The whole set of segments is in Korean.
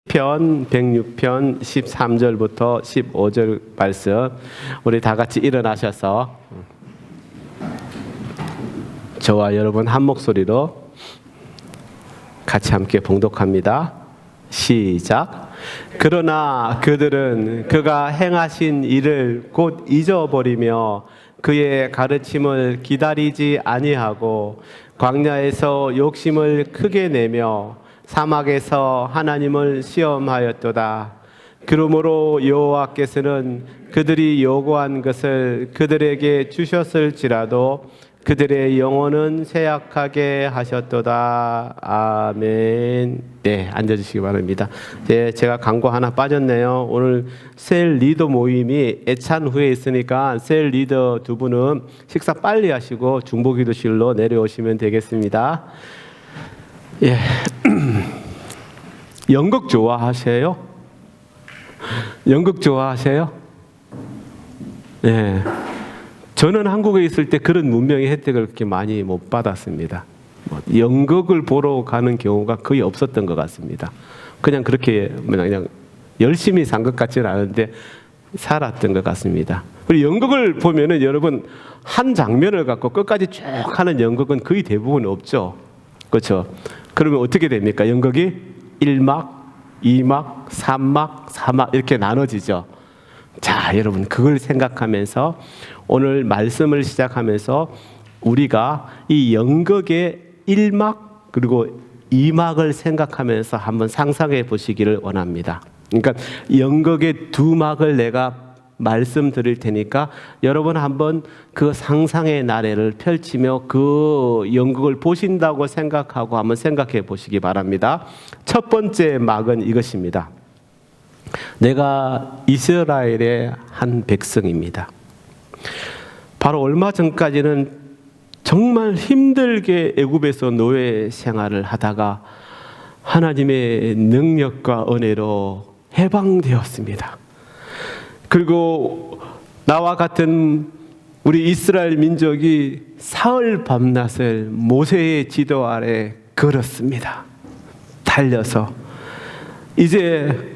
편 106편 13절부터 15절 말씀, 우리 다 같이 일어나셔서 저와 여러분 한 목소리로 같이 함께 봉독합니다. 시작. 그러나 그들은 그가 행하신 일을 곧 잊어버리며 그의 가르침을 기다리지 아니하고 광야에서 욕심을 크게 내며 사막에서 하나님을 시험하였도다. 그러므로 여호와께서는 그들이 요구한 것을 그들에게 주셨을지라도 그들의 영혼은 쇠약하게 하셨도다. 아멘. 네, 앉아주시기 바랍니다. 네, 제가 광고 하나 빠졌네요. 오늘 셀 리더 모임이 애찬 후에 있으니까 셀 리더 두 분은 식사 빨리 하시고 중보기도실로 내려오시면 되겠습니다. 예. 연극 좋아하세요? 연극 좋아하세요? 예. 저는 한국에 있을 때 그런 문명의 혜택을 그렇게 많이 못 받았습니다. 연극을 보러 가는 경우가 거의 없었던 것 같습니다. 그냥 그렇게 그냥 열심히 산 것 같지는 않은데 살았던 것 같습니다. 그리고 연극을 보면은 여러분 한 장면을 갖고 끝까지 쭉 하는 연극은 거의 대부분 없죠. 그렇죠? 그러면 어떻게 됩니까? 연극이 1막, 2막, 3막, 4막 이렇게 나눠지죠. 자, 여러분 그걸 생각하면서 오늘 말씀을 시작하면서 우리가 이 연극의 1막 그리고 2막을 생각하면서 한번 상상해 보시기를 원합니다. 그러니까 연극의 2막을 내가 말씀드릴 테니까 여러분 한번 그 상상의 나래를 펼치며 그 연극을 보신다고 생각하고 한번 생각해 보시기 바랍니다. 첫 번째 막은 이것입니다. 내가 이스라엘의 한 백성입니다. 바로 얼마 전까지는 정말 힘들게 애굽에서 노예 생활을 하다가 하나님의 능력과 은혜로 해방되었습니다. 그리고 나와 같은 우리 이스라엘 민족이 사흘 밤낮을 모세의 지도 아래 걸었습니다. 달려서 이제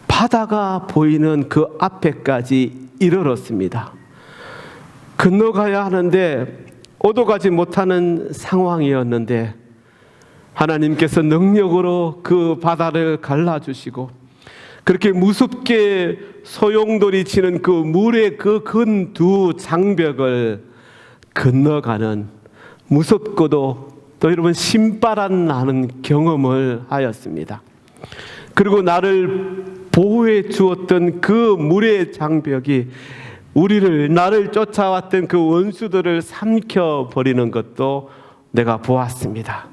바다가 보이는 그 앞에까지 이르렀습니다. 건너가야 하는데 오도가지 못하는 상황이었는데 하나님께서 능력으로 그 바다를 갈라주시고 그렇게 무섭게 소용돌이 치는 그 물의 그 큰 두 장벽을 건너가는 무섭고도 또 여러분 신바람 나는 경험을 하였습니다. 그리고 나를 보호해 주었던 그 물의 장벽이 나를 쫓아왔던 그 원수들을 삼켜버리는 것도 내가 보았습니다.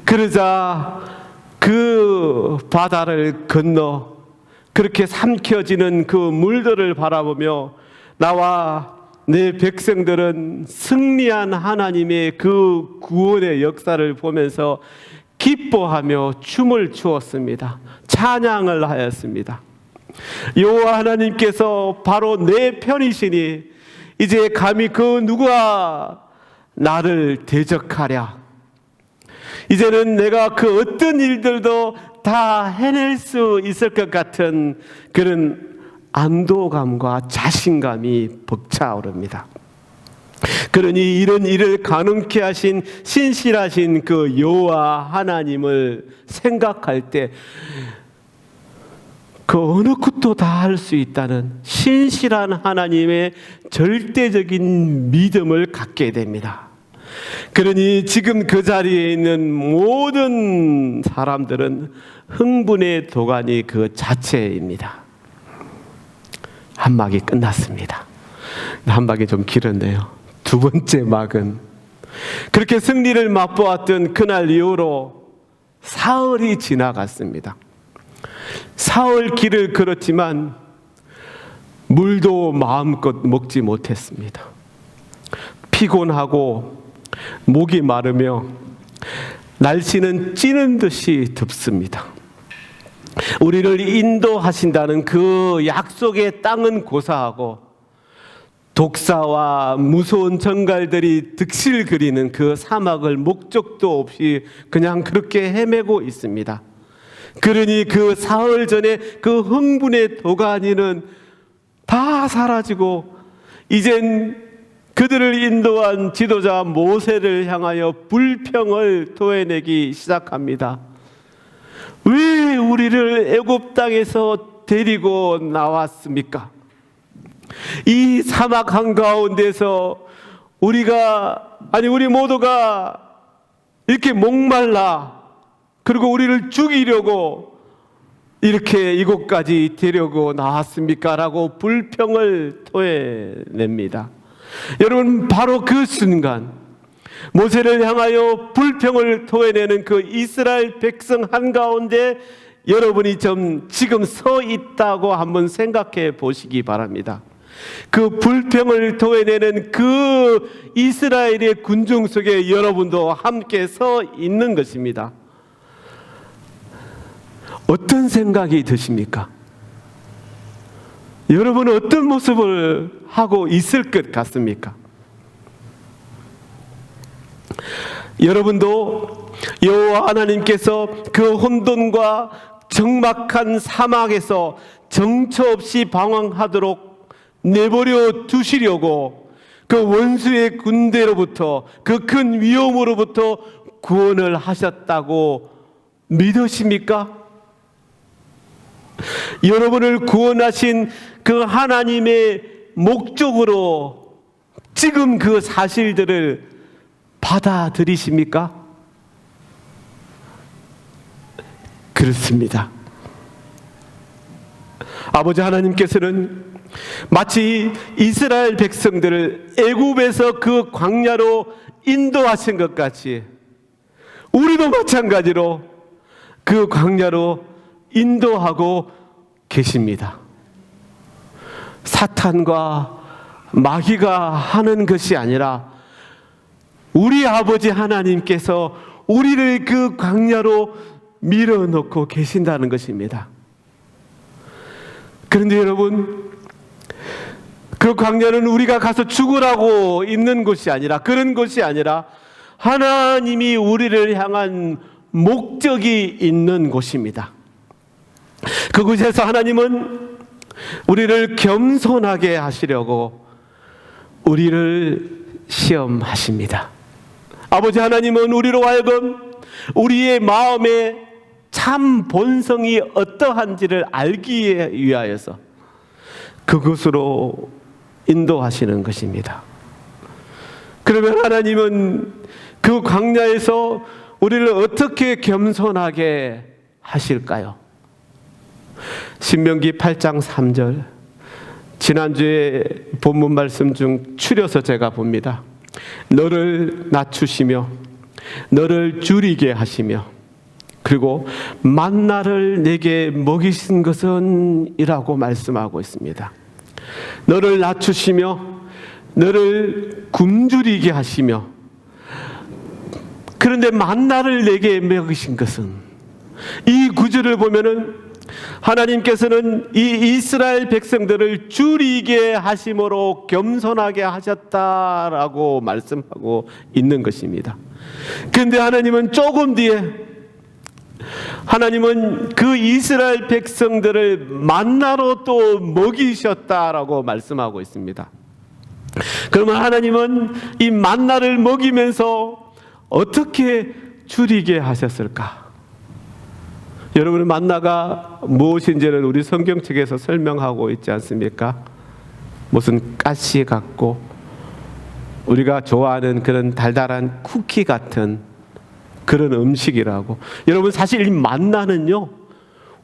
그러자 그 바다를 건너 그렇게 삼켜지는 그 물들을 바라보며 나와 내 백성들은 승리한 하나님의 그 구원의 역사를 보면서 기뻐하며 춤을 추었습니다. 찬양을 하였습니다. 여호와 하나님께서 바로 내 편이시니 이제 감히 그 누가 나를 대적하랴. 이제는 내가 그 어떤 일들도 다 해낼 수 있을 것 같은 그런 안도감과 자신감이 벅차오릅니다. 그러니 이런 일을 가능케 하신 신실하신 그 여호와 하나님을 생각할 때 그 어느 것도 다 할 수 있다는 신실한 하나님의 절대적인 믿음을 갖게 됩니다. 그러니 지금 그 자리에 있는 모든 사람들은 흥분의 도가니 그 자체입니다. 한 막이 끝났습니다. 한 막이 좀 길었네요. 두 번째 막은 그렇게 승리를 맛보았던 그날 이후로 사흘이 지나갔습니다. 사흘 길을 걸었지만 물도 마음껏 먹지 못했습니다. 피곤하고 목이 마르며 날씨는 찌는 듯이 덥습니다. 우리를 인도하신다는 그 약속의 땅은 고사하고 독사와 무서운 정갈들이 득실거리는 그 사막을 목적도 없이 그냥 그렇게 헤매고 있습니다. 그러니 그 사흘 전에 그 흥분의 도가니는 다 사라지고 이젠 그들을 인도한 지도자 모세를 향하여 불평을 토해내기 시작합니다. 왜 우리를 애굽 땅에서 데리고 나왔습니까? 이 사막 한가운데서 우리 모두가 이렇게 목말라, 그리고 우리를 죽이려고 이렇게 이곳까지 데려고 나왔습니까? 라고 불평을 토해냅니다. 여러분, 바로 그 순간 모세를 향하여 불평을 토해내는 그 이스라엘 백성 한가운데 여러분이 지금 서 있다고 한번 생각해 보시기 바랍니다. 그 불평을 토해내는 그 이스라엘의 군중 속에 여러분도 함께 서 있는 것입니다. 어떤 생각이 드십니까? 여러분은 어떤 모습을 하고 있을 것 같습니까? 여러분도 여호와 하나님께서 그 혼돈과 적막한 사막에서 정처 없이 방황하도록 내버려 두시려고 그 원수의 군대로부터, 그 큰 위험으로부터 구원을 하셨다고 믿으십니까? 여러분을 구원하신 그 하나님의 목적으로 지금 그 사실들을 받아들이십니까? 그렇습니다. 아버지 하나님께서는 마치 이스라엘 백성들을 애굽에서 그 광야로 인도하신 것 같이 우리도 마찬가지로 그 광야로 인도하고 계십니다. 사탄과 마귀가 하는 것이 아니라 우리 아버지 하나님께서 우리를 그 광야로 밀어넣고 계신다는 것입니다. 그런데 여러분, 그 광야는 우리가 가서 죽으라고 있는 곳이 아니라, 그런 곳이 아니라 하나님이 우리를 향한 목적이 있는 곳입니다. 그곳에서 하나님은 우리를 겸손하게 하시려고 우리를 시험하십니다. 아버지 하나님은 우리로 하여금 우리의 마음의 참 본성이 어떠한지를 알기 위하여서 그곳으로 인도하시는 것입니다. 그러면 하나님은 그 광야에서 우리를 어떻게 겸손하게 하실까요? 신명기 8장 3절, 지난주에 본문 말씀 중 추려서 제가 봅니다. 너를 낮추시며 너를 줄이게 하시며 그리고 만나를 내게 먹이신 것은 이라고 말씀하고 있습니다. 너를 낮추시며 너를 굶주리게 하시며, 그런데 만나를 내게 먹이신 것은, 이 구절을 보면은 하나님께서는 이 이스라엘 백성들을 줄이게 하심으로 겸손하게 하셨다라고 말씀하고 있는 것입니다. 그런데 하나님은 조금 뒤에 하나님은 그 이스라엘 백성들을 만나로 또 먹이셨다라고 말씀하고 있습니다. 그러면 하나님은 이 만나를 먹이면서 어떻게 줄이게 하셨을까? 여러분, 만나가 무엇인지는 우리 성경책에서 설명하고 있지 않습니까? 무슨 가시 같고 우리가 좋아하는 그런 달달한 쿠키 같은 그런 음식이라고. 여러분, 사실 이 만나는요,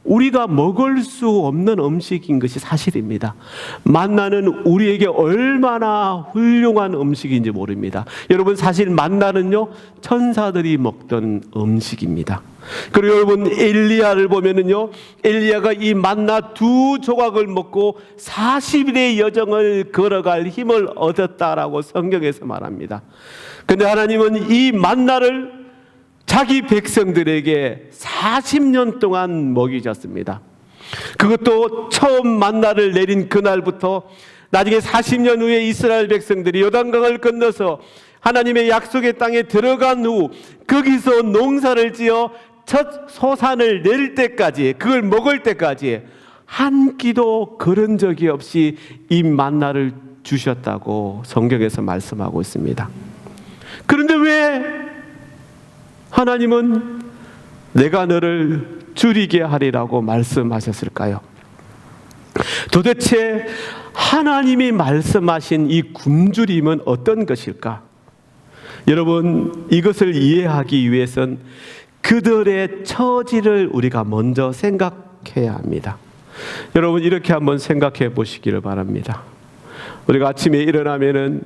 우리가 먹을 수 없는 음식인 것이 사실입니다. 만나는 우리에게 얼마나 훌륭한 음식인지 모릅니다. 여러분, 사실 만나는요, 천사들이 먹던 음식입니다. 그리고 여러분, 엘리야를 보면은요, 엘리야가 이 만나 2조각을 먹고 40일의 여정을 걸어갈 힘을 얻었다라고 성경에서 말합니다. 그런데 하나님은 이 만나를 자기 백성들에게 40년 동안 먹이셨습니다. 그것도 처음 만나를 내린 그날부터 나중에 40년 후에 이스라엘 백성들이 요단강을 건너서 하나님의 약속의 땅에 들어간 후 거기서 농사를 지어 첫 소산을 낼 때까지, 그걸 먹을 때까지 한 끼도 거른 적이 없이 이 만나를 주셨다고 성경에서 말씀하고 있습니다. 그런데 왜 하나님은 내가 너를 줄이게 하리라고 말씀하셨을까요? 도대체 하나님이 말씀하신 이 굶주림은 어떤 것일까? 여러분, 이것을 이해하기 위해선 그들의 처지를 우리가 먼저 생각해야 합니다. 여러분, 이렇게 한번 생각해 보시기를 바랍니다. 우리가 아침에 일어나면은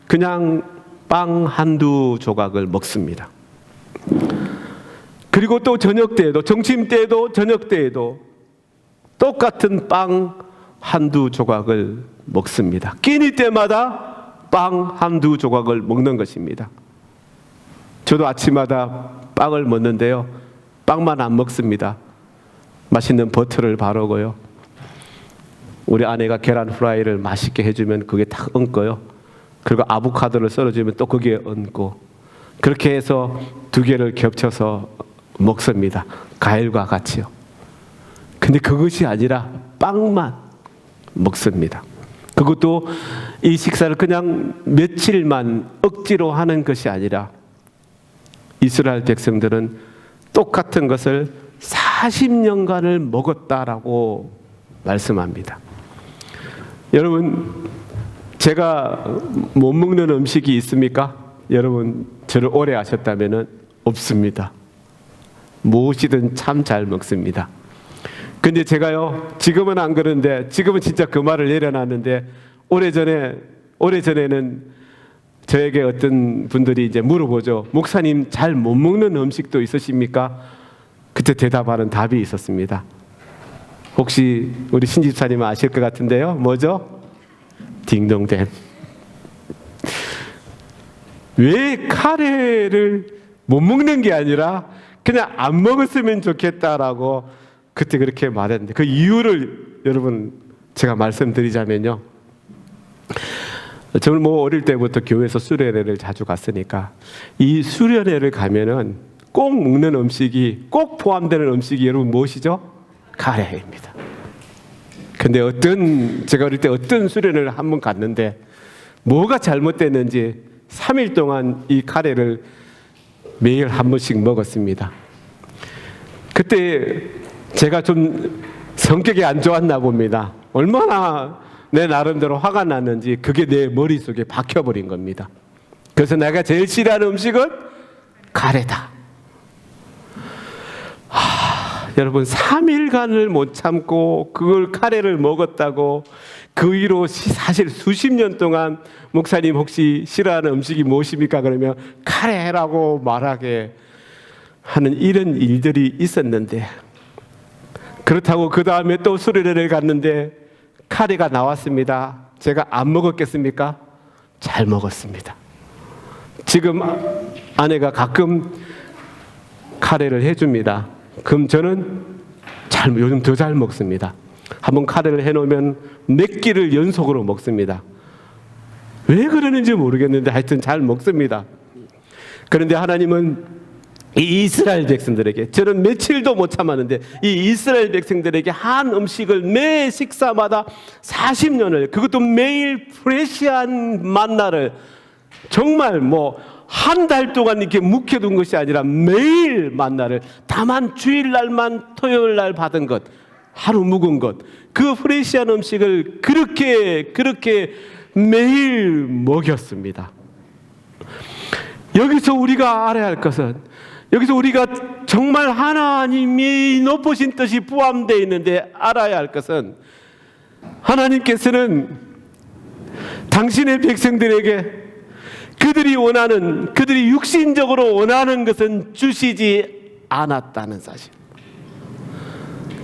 그냥 빵 한두 조각을 먹습니다. 그리고 또 저녁 때에도, 점심 때에도 저녁 때에도 똑같은 빵 한두 조각을 먹습니다. 끼니 때마다 빵 한두 조각을 먹는 것입니다. 저도 아침마다 빵을 먹는데요, 빵만 안 먹습니다. 맛있는 버터를 바르고요, 우리 아내가 계란 후라이를 맛있게 해주면 그게 딱 얹고요, 그리고 아보카도를 썰어주면 또 거기에 얹고, 그렇게 해서 두 개를 겹쳐서 먹습니다. 과일과 같이요. 근데 그것이 아니라 빵만 먹습니다. 그것도 이 식사를 그냥 며칠만 억지로 하는 것이 아니라 이스라엘 백성들은 똑같은 것을 40년간을 먹었다라고 말씀합니다. 여러분, 제가 못 먹는 음식이 있습니까? 여러분, 저를 오래 아셨다면 없습니다. 무엇이든 참 잘 먹습니다. 근데 제가요, 지금은 안 그런데, 지금은 진짜 그 말을 내려놨는데, 오래전에는 저에게 어떤 분들이 이제 물어보죠. 목사님, 잘 못 먹는 음식도 있으십니까? 그때 대답하는 답이 있었습니다. 혹시 우리 신집사님은 아실 것 같은데요. 뭐죠? 딩동댕. 왜 카레를 못 먹는 게 아니라 그냥 안 먹었으면 좋겠다라고 그때 그렇게 말했는데, 그 이유를 여러분 제가 말씀드리자면요, 저는 뭐 어릴 때부터 교회에서 수련회를 자주 갔으니까 이 수련회를 가면은 꼭 먹는 음식이, 꼭 포함되는 음식이 여러분 무엇이죠? 카레입니다. 근데 제가 어릴 때 어떤 수련회를 한번 갔는데 뭐가 잘못됐는지 3일 동안 이 카레를 매일 한 번씩 먹었습니다. 그때 제가 좀 성격이 안 좋았나 봅니다. 얼마나 내 나름대로 화가 났는지 그게 내 머릿속에 박혀버린 겁니다. 그래서 내가 제일 싫어하는 음식은 카레다. 여러분, 3일간을 못 참고 그걸 카레를 먹었다고 그 위로 사실 수십 년 동안 목사님 혹시 싫어하는 음식이 무엇입니까? 그러면 카레라고 말하게 하는 이런 일들이 있었는데, 그렇다고 그 다음에 또 수련회를 갔는데 카레가 나왔습니다. 제가 안 먹었겠습니까? 잘 먹었습니다. 지금 아내가 가끔 카레를 해줍니다. 그럼 저는 요즘 더 잘 먹습니다. 한번 카레를 해놓으면 몇 끼를 연속으로 먹습니다. 왜 그러는지 모르겠는데 하여튼 잘 먹습니다. 그런데 하나님은 이 이스라엘 백성들에게, 저는 며칠도 못 참았는데 이 이스라엘 백성들에게 한 음식을 매 식사마다 40년을, 그것도 매일 프레시한 만나를 정말 한 달 동안 이렇게 묵혀둔 것이 아니라 매일 만나를, 다만 주일날만 토요일날 받은 것, 하루 묵은 것, 그 프레시한 음식을 그렇게 매일 먹였습니다. 여기서 우리가 알아야 할 것은, 여기서 우리가 정말 하나님이 높으신 뜻이 포함되어 있는데 알아야 할 것은, 하나님께서는 당신의 백성들에게 그들이 육신적으로 원하는 것은 주시지 않았다는 사실.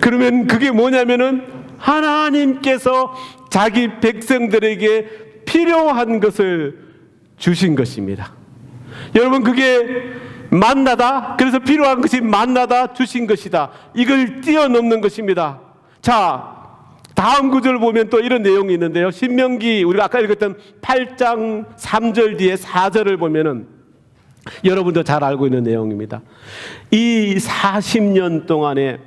그러면 그게 뭐냐면은 하나님께서 자기 백성들에게 필요한 것을 주신 것입니다. 여러분, 그게 만나다, 그래서 필요한 것이 만나다 주신 것이다, 이걸 뛰어넘는 것입니다. 자, 다음 구절을 보면 또 이런 내용이 있는데요, 신명기 우리가 아까 읽었던 8장 3절 뒤에 4절을 보면은 여러분도 잘 알고 있는 내용입니다. 이 40년 동안에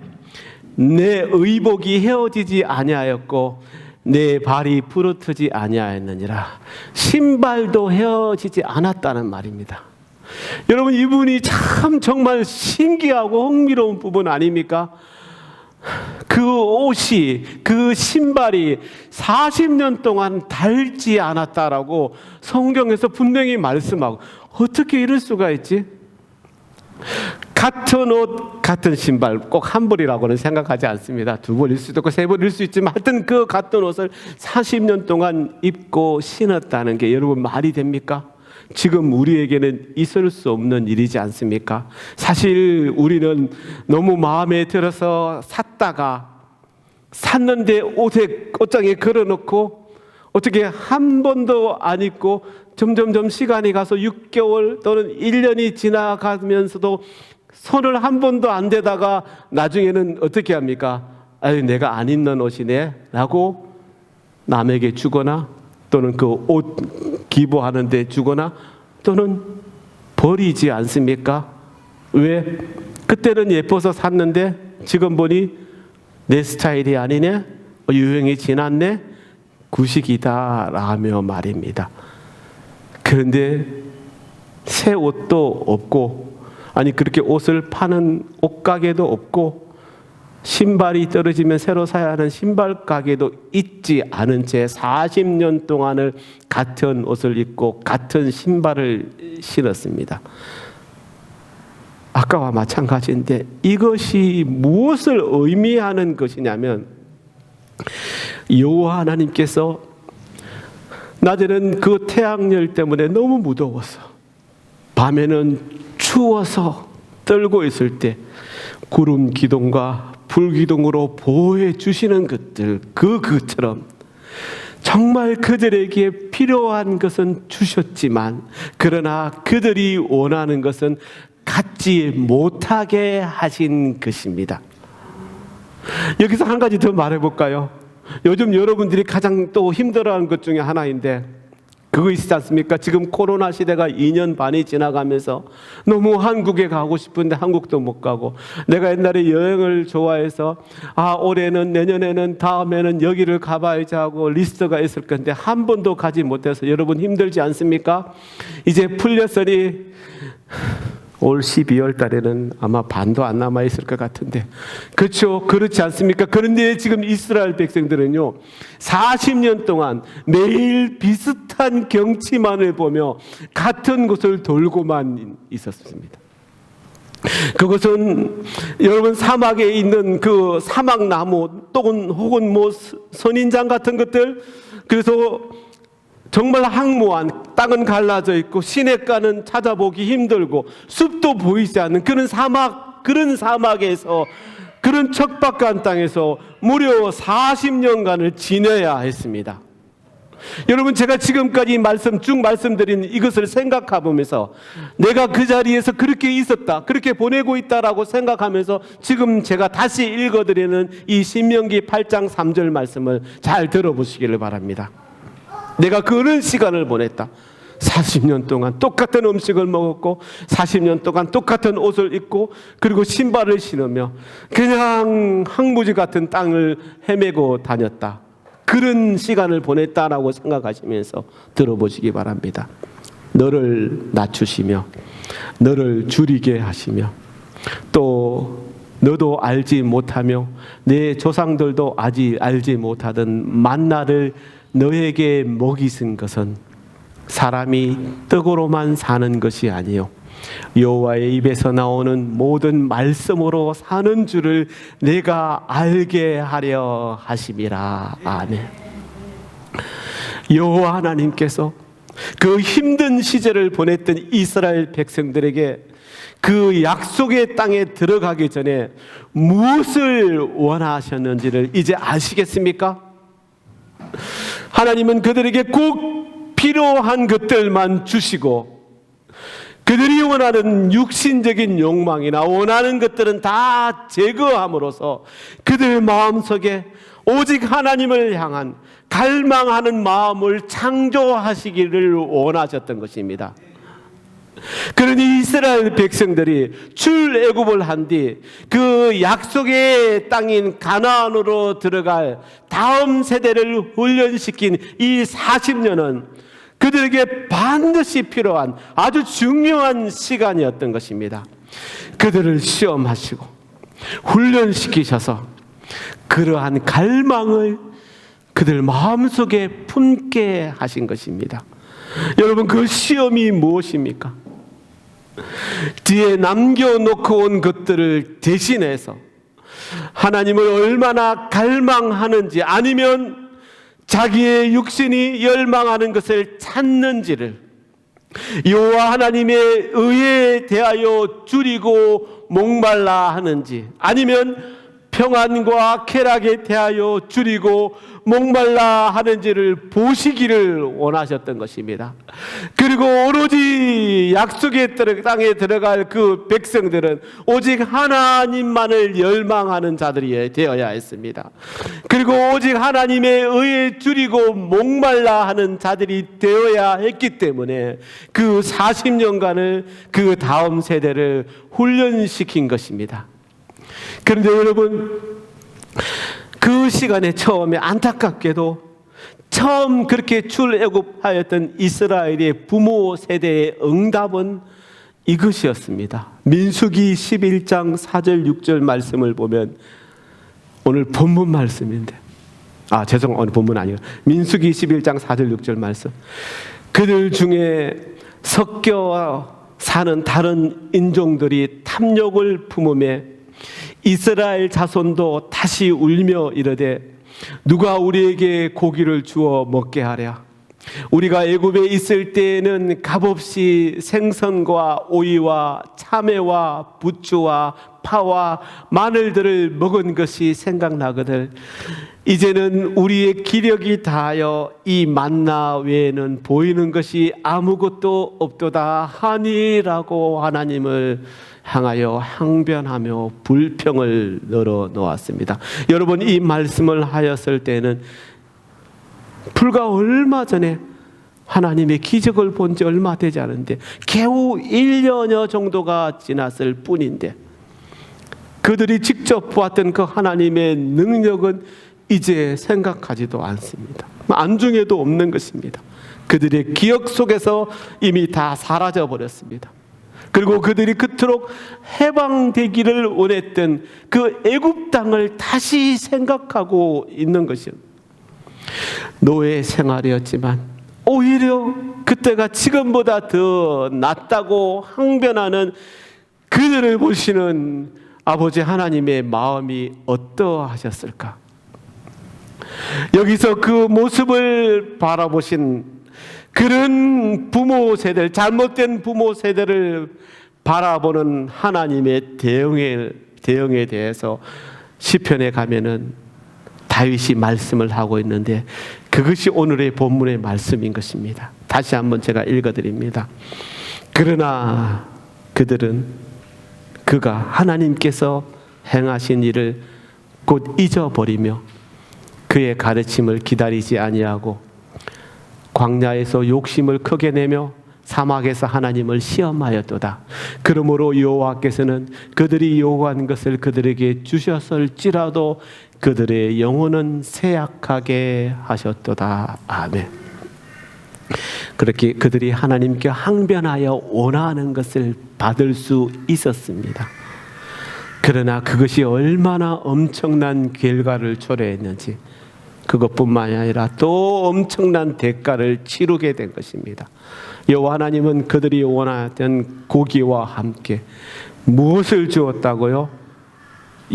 내 의복이 헤어지지 아니하였고 내 발이 부르트지 아니하였느니라. 신발도 헤어지지 않았다는 말입니다. 여러분, 이분이 참 정말 신기하고 흥미로운 부분 아닙니까? 그 옷이, 그 신발이 40년 동안 닳지 않았다라고 성경에서 분명히 말씀하고, 어떻게 이럴 수가 있지? 같은 옷, 같은 신발, 꼭 한 벌이라고는 생각하지 않습니다. 두 벌일 수도 있고 세 벌일 수 있지만 하여튼 그 같은 옷을 40년 동안 입고 신었다는 게 여러분 말이 됩니까? 지금 우리에게는 있을 수 없는 일이지 않습니까? 사실 우리는 너무 마음에 들어서 샀는데 옷장에 걸어놓고 어떻게 한 번도 안 입고 점점점 시간이 가서 6개월 또는 1년이 지나가면서도 손을 한 번도 안 대다가 나중에는 어떻게 합니까? 아유, 내가 안 입는 옷이네 라고 남에게 주거나 또는 그 옷 기부하는 데 주거나 또는 버리지 않습니까? 왜? 그때는 예뻐서 샀는데 지금 보니 내 스타일이 아니네? 유행이 지났네? 구식이다 라며 말입니다. 그런데 새 옷도 없고, 아니 그렇게 옷을 파는 옷가게도 없고, 신발이 떨어지면 새로 사야 하는 신발 가게도 있지 않은 채 40년 동안을 같은 옷을 입고 같은 신발을 신었습니다. 아까와 마찬가지인데 이것이 무엇을 의미하는 것이냐면, 여호와 하나님께서 낮에는 그 태양열 때문에 너무 무더워서, 밤에는 추워서 떨고 있을 때 구름 기둥과 불 기둥으로 보호해 주시는 것들, 그것처럼 정말 그들에게 필요한 것은 주셨지만, 그러나 그들이 원하는 것은 갖지 못하게 하신 것입니다. 여기서 한 가지 더 말해볼까요? 요즘 여러분들이 가장 또 힘들어하는 것 중에 하나인데, 그거 있지 않습니까? 지금 코로나 시대가 2년 반이 지나가면서 너무 한국에 가고 싶은데 한국도 못 가고, 내가 옛날에 여행을 좋아해서 올해는, 내년에는, 다음에는 여기를 가봐야지 하고 리스트가 있을 건데 한 번도 가지 못해서 여러분 힘들지 않습니까? 이제 풀렸으니 올 12월 달에는 아마 반도 안 남아있을 것 같은데, 그렇죠? 그렇지 않습니까? 그런데 지금 이스라엘 백성들은요 40년 동안 매일 비슷한 경치만을 보며 같은 곳을 돌고만 있었습니다. 그것은 여러분 사막에 있는 그 사막나무 또는 혹은 뭐 선인장 같은 것들, 그래서 정말 황무한, 땅은 갈라져 있고 시냇가는 찾아보기 힘들고 숲도 보이지 않는 그런 사막에서, 그런 척박한 땅에서 무려 40년간을 지내야 했습니다. 여러분, 제가 지금까지 쭉 말씀드린 이것을 생각해보면서 내가 그 자리에서 그렇게 있었다, 그렇게 보내고 있다라고 생각하면서 지금 제가 다시 읽어드리는 이 신명기 8장 3절 말씀을 잘 들어보시기를 바랍니다. 내가 그런 시간을 보냈다. 40년 동안 똑같은 음식을 먹었고 40년 동안 똑같은 옷을 입고 그리고 신발을 신으며 그냥 황무지 같은 땅을 헤매고 다녔다. 그런 시간을 보냈다라고 생각하시면서 들어보시기 바랍니다. 너를 낮추시며 너를 줄이게 하시며 또 너도 알지 못하며 내 조상들도 아직 알지 못하던 만나를 너에게 먹이신 것은 사람이 떡으로만 사는 것이 아니요 여호와의 입에서 나오는 모든 말씀으로 사는 줄을 내가 알게 하려 하심이라. 아멘. 여호와 하나님께서 그 힘든 시절을 보냈던 이스라엘 백성들에게 그 약속의 땅에 들어가기 전에 무엇을 원하셨는지를 이제 아시겠습니까? 하나님은 그들에게 꼭 필요한 것들만 주시고 그들이 원하는 육신적인 욕망이나 원하는 것들은 다 제거함으로써 그들 마음속에 오직 하나님을 향한 갈망하는 마음을 창조하시기를 원하셨던 것입니다. 그러니 이스라엘 백성들이 출애굽을 한 뒤 그 약속의 땅인 가나안으로 들어갈 다음 세대를 훈련시킨 이 40년은 그들에게 반드시 필요한 아주 중요한 시간이었던 것입니다. 그들을 시험하시고 훈련시키셔서 그러한 갈망을 그들 마음속에 품게 하신 것입니다. 여러분, 그 시험이 무엇입니까? 뒤에 남겨놓고 온 것들을 대신해서 하나님을 얼마나 갈망하는지, 아니면 자기의 육신이 열망하는 것을 찾는지를 여호와 하나님의 의에 대하여 줄이고 목말라 하는지, 아니면 평안과 쾌락에 대하여 줄이고 목말라 하는지를 보시기를 원하셨던 것입니다. 그리고 오로지 약속의 땅에 들어갈 그 백성들은 오직 하나님만을 열망하는 자들이 되어야 했습니다. 그리고 오직 하나님의 의에 줄이고 목말라 하는 자들이 되어야 했기 때문에 그 40년간을 그 다음 세대를 훈련시킨 것입니다. 그런데 여러분, 그 시간에 처음에 안타깝게도 처음 그렇게 출애굽하였던 이스라엘의 부모 세대의 응답은 이것이었습니다. 민수기 11장 4절 6절 말씀을 보면, 오늘 본문 말씀인데, 오늘 본문 아니에요. 민수기 11장 4절 6절 말씀. 그들 중에 섞여 사는 다른 인종들이 탐욕을 품음에 이스라엘 자손도 다시 울며 이르되 누가 우리에게 고기를 주어 먹게 하랴. 우리가 애굽에 있을 때에는 값없이 생선과 오이와 참외와 부추와 파와 마늘들을 먹은 것이 생각나거든. 이제는 우리의 기력이 다하여 이 만나 외에는 보이는 것이 아무것도 없도다 하니라고 하나님을 향하여 항변하며 불평을 늘어 놓았습니다. 여러분, 이 말씀을 하였을 때는 불과 얼마 전에 하나님의 기적을 본 지 얼마 되지 않은데, 겨우 1년여 정도가 지났을 뿐인데, 그들이 직접 보았던 그 하나님의 능력은 이제 생각하지도 않습니다. 안중에도 없는 것입니다. 그들의 기억 속에서 이미 다 사라져 버렸습니다. 그리고 그들이 그토록 해방되기를 원했던 그 애굽 땅을 다시 생각하고 있는 것이요, 노예 생활이었지만 오히려 그때가 지금보다 더 낫다고 항변하는 그들을 보시는 아버지 하나님의 마음이 어떠하셨을까? 여기서 그 모습을 바라보신 그런 부모 세대를, 잘못된 부모 세대를 바라보는 하나님의 대응에 대해서 시편에 가면은 다윗이 말씀을 하고 있는데, 그것이 오늘의 본문의 말씀인 것입니다. 다시 한번 제가 읽어드립니다. 그러나 그들은 그가 하나님께서 행하신 일을 곧 잊어버리며 그의 가르침을 기다리지 아니하고 광야에서 욕심을 크게 내며 사막에서 하나님을 시험하였도다. 그러므로 여호와께서는 그들이 요구한 것을 그들에게 주셨을지라도 그들의 영혼은 쇠약하게 하셨도다. 아멘. 그렇게 그들이 하나님께 항변하여 원하는 것을 받을 수 있었습니다. 그러나 그것이 얼마나 엄청난 결과를 초래했는지, 그것뿐만이 아니라 또 엄청난 대가를 치르게 된 것입니다. 여호와 하나님은 그들이 원하던 고기와 함께 무엇을 주었다고요?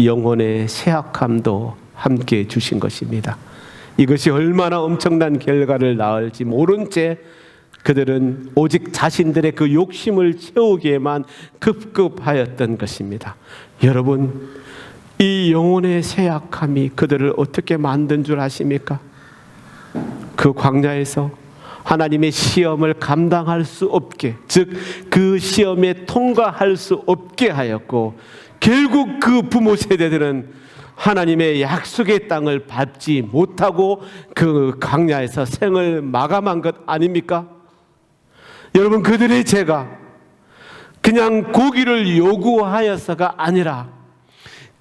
영혼의 쇠약함도 함께 주신 것입니다. 이것이 얼마나 엄청난 결과를 낳을지 모른 채 그들은 오직 자신들의 그 욕심을 채우기에만 급급하였던 것입니다. 여러분, 이 영혼의 쇠약함이 그들을 어떻게 만든 줄 아십니까? 그 광야에서 하나님의 시험을 감당할 수 없게, 즉 그 시험에 통과할 수 없게 하였고, 결국 그 부모 세대들은 하나님의 약속의 땅을 밟지 못하고 그 광야에서 생을 마감한 것 아닙니까? 여러분, 그들의 죄가 그냥 고기를 요구하여서가 아니라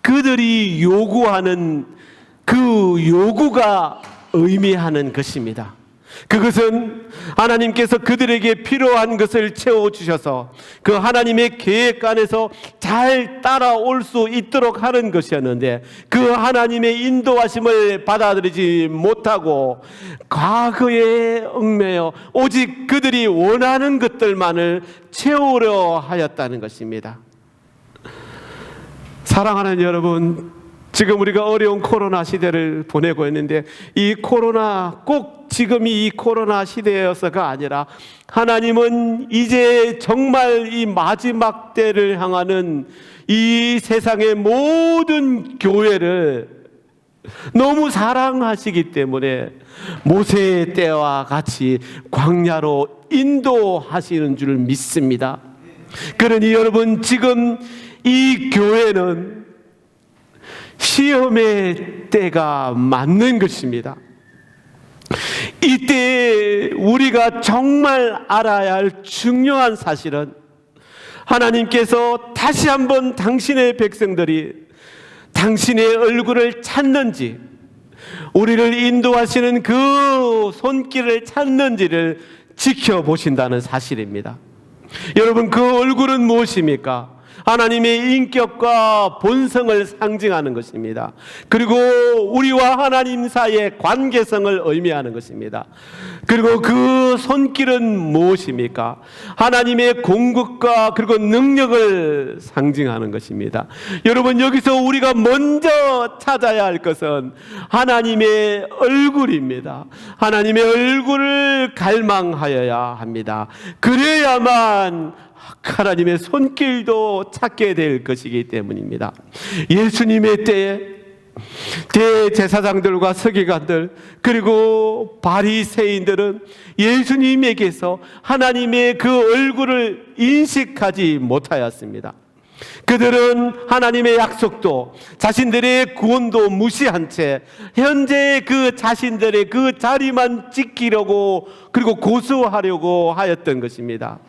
그들이 요구하는 그 요구가 의미하는 것입니다. 그것은 하나님께서 그들에게 필요한 것을 채워주셔서 그 하나님의 계획 안에서 잘 따라올 수 있도록 하는 것이었는데, 그 하나님의 인도하심을 받아들이지 못하고 과거에 얽매여 오직 그들이 원하는 것들만을 채우려 하였다는 것입니다. 사랑하는 여러분, 지금 우리가 어려운 코로나 시대를 보내고 있는데, 이 코로나, 꼭 지금이 이 코로나 시대여서가 아니라 하나님은 이제 정말 이 마지막 때를 향하는 이 세상의 모든 교회를 너무 사랑하시기 때문에 모세의 때와 같이 광야로 인도하시는 줄 믿습니다. 그러니 여러분, 지금 이 교회는 시험의 때가 맞는 것입니다. 이때 우리가 정말 알아야 할 중요한 사실은, 하나님께서 다시 한번 당신의 백성들이 당신의 얼굴을 찾는지, 우리를 인도하시는 그 손길을 찾는지를 지켜보신다는 사실입니다. 여러분, 그 얼굴은 무엇입니까? 하나님의 인격과 본성을 상징하는 것입니다. 그리고 우리와 하나님 사이의 관계성을 의미하는 것입니다. 그리고 그 손길은 무엇입니까? 하나님의 공급과 그리고 능력을 상징하는 것입니다. 여러분, 여기서 우리가 먼저 찾아야 할 것은 하나님의 얼굴입니다. 하나님의 얼굴을 갈망하여야 합니다. 그래야만 하나님의 손길도 찾게 될 것이기 때문입니다. 예수님의 때에 대제사장들과 서기관들 그리고 바리새인들은 예수님에게서 하나님의 그 얼굴을 인식하지 못하였습니다. 그들은 하나님의 약속도 자신들의 구원도 무시한 채 현재 그 자신들의 그 자리만 지키려고 그리고 고수하려고 하였던 것입니다.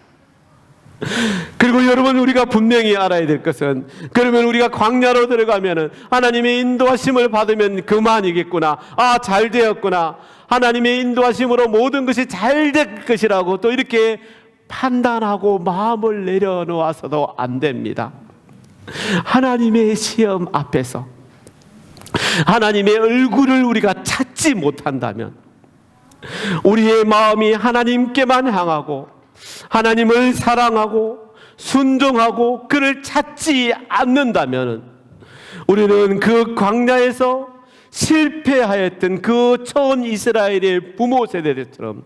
그리고 여러분, 우리가 분명히 알아야 될 것은, 그러면 우리가 광야로 들어가면은 하나님의 인도하심을 받으면 그만이겠구나, 잘 되었구나, 하나님의 인도하심으로 모든 것이 잘 될 것이라고 또 이렇게 판단하고 마음을 내려놓아서도 안 됩니다. 하나님의 시험 앞에서 하나님의 얼굴을 우리가 찾지 못한다면, 우리의 마음이 하나님께만 향하고 하나님을 사랑하고 순종하고 그를 찾지 않는다면, 우리는 그 광야에서 실패하였던 그 초원 이스라엘의 부모 세대들처럼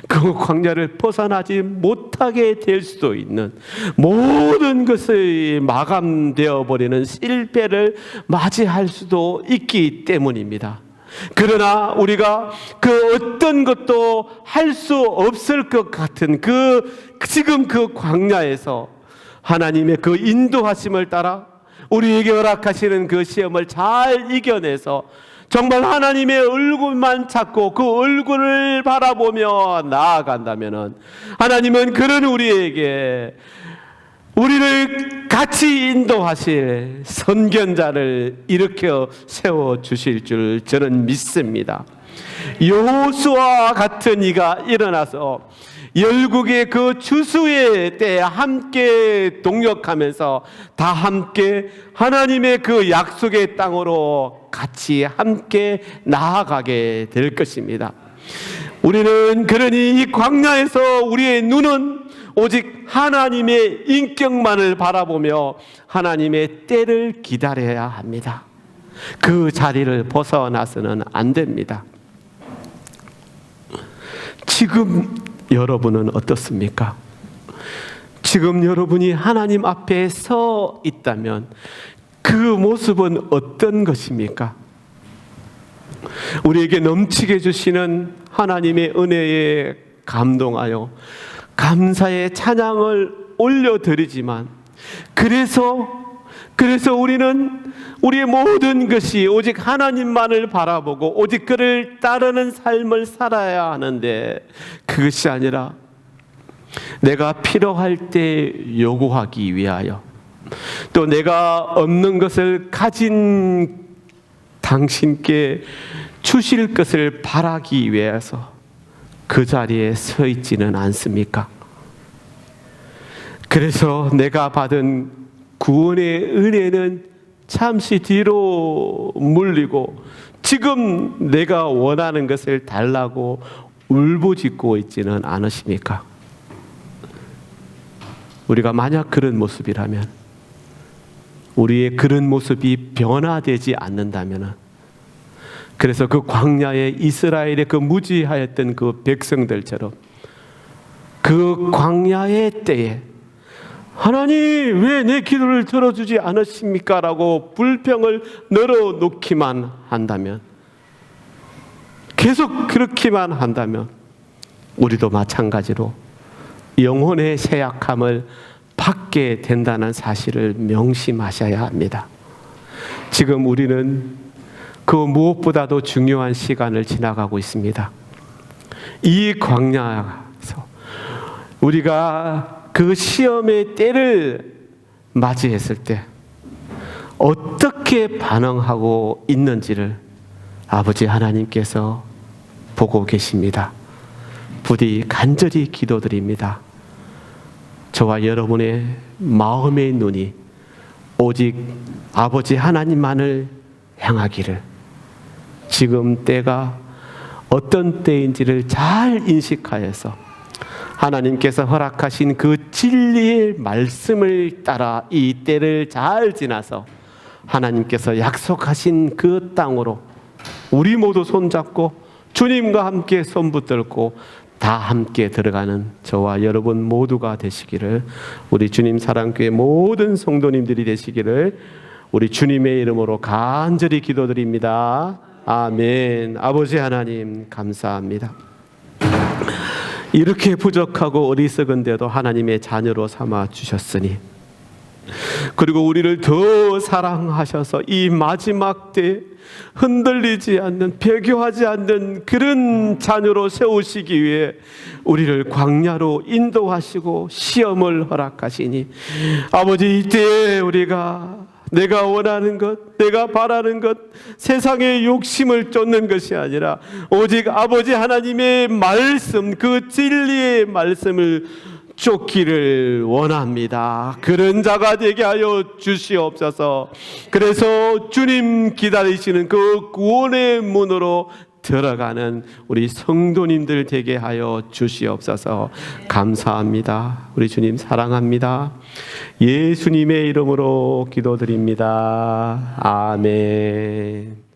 그 광야를 벗어나지 못하게 될 수도 있는, 모든 것이 마감되어 버리는 실패를 맞이할 수도 있기 때문입니다. 그러나 우리가 그 어떤 것도 할 수 없을 것 같은 지금 그 광야에서 하나님의 그 인도하심을 따라 우리에게 허락하시는 그 시험을 잘 이겨내서 정말 하나님의 얼굴만 찾고 그 얼굴을 바라보며 나아간다면, 하나님은 그런 우리에게 우리를 같이 인도하실 선견자를 일으켜 세워주실 줄 저는 믿습니다. 여호수아와 같은 이가 일어나서 열국의 그 추수의 때에 함께 동역하면서 다 함께 하나님의 그 약속의 땅으로 같이 함께 나아가게 될 것입니다. 우리는 그러니 이 광야에서 우리의 눈은 오직 하나님의 인격만을 바라보며 하나님의 때를 기다려야 합니다. 그 자리를 벗어나서는 안 됩니다. 지금 여러분은 어떻습니까? 지금 여러분이 하나님 앞에 서 있다면 그 모습은 어떤 것입니까? 우리에게 넘치게 주시는 하나님의 은혜에 감동하여 감사의 찬양을 올려드리지만, 그래서 우리는 우리의 모든 것이 오직 하나님만을 바라보고 오직 그를 따르는 삶을 살아야 하는데, 그것이 아니라 내가 필요할 때 요구하기 위하여, 또 내가 없는 것을 가진 당신께 주실 것을 바라기 위해서 그 자리에 서 있지는 않습니까? 그래서 내가 받은 구원의 은혜는 잠시 뒤로 물리고 지금 내가 원하는 것을 달라고 울부짖고 있지는 않으십니까? 우리가 만약 그런 모습이라면, 우리의 그런 모습이 변화되지 않는다면, 그래서 그 광야에 이스라엘의 그 무지하였던 그 백성들처럼 그 광야의 때에 하나님 왜 내 기도를 들어주지 않으십니까? 라고 불평을 늘어놓기만 한다면, 계속 그렇기만 한다면 우리도 마찬가지로 영혼의 쇠약함을 받게 된다는 사실을 명심하셔야 합니다. 지금 우리는 그 무엇보다도 중요한 시간을 지나가고 있습니다. 이 광야에서 우리가 그 시험의 때를 맞이했을 때 어떻게 반응하고 있는지를 아버지 하나님께서 보고 계십니다. 부디 간절히 기도드립니다. 저와 여러분의 마음의 눈이 오직 아버지 하나님만을 향하기를, 지금 때가 어떤 때인지를 잘 인식하여서 하나님께서 허락하신 그 진리의 말씀을 따라 이 때를 잘 지나서 하나님께서 약속하신 그 땅으로 우리 모두 손잡고 주님과 함께 손붙들고 다 함께 들어가는 저와 여러분 모두가 되시기를, 우리 주님 사랑교회 모든 성도님들이 되시기를 우리 주님의 이름으로 간절히 기도드립니다. 아멘. 아버지 하나님 감사합니다. 이렇게 부족하고 어리석은데도 하나님의 자녀로 삼아 주셨으니, 그리고 우리를 더 사랑하셔서 이 마지막 때 흔들리지 않는, 배교하지 않는 그런 자녀로 세우시기 위해 우리를 광야로 인도하시고 시험을 허락하시니, 아버지 이때에 우리가 내가 원하는 것, 내가 바라는 것, 세상의 욕심을 쫓는 것이 아니라 오직 아버지 하나님의 말씀, 그 진리의 말씀을 쫓기를 원합니다. 그런 자가 되게 하여 주시옵소서. 그래서 주님 기다리시는 그 구원의 문으로 들어가는 우리 성도님들 되게 하여 주시옵소서. 감사합니다. 우리 주님 사랑합니다. 예수님의 이름으로 기도드립니다. 아멘.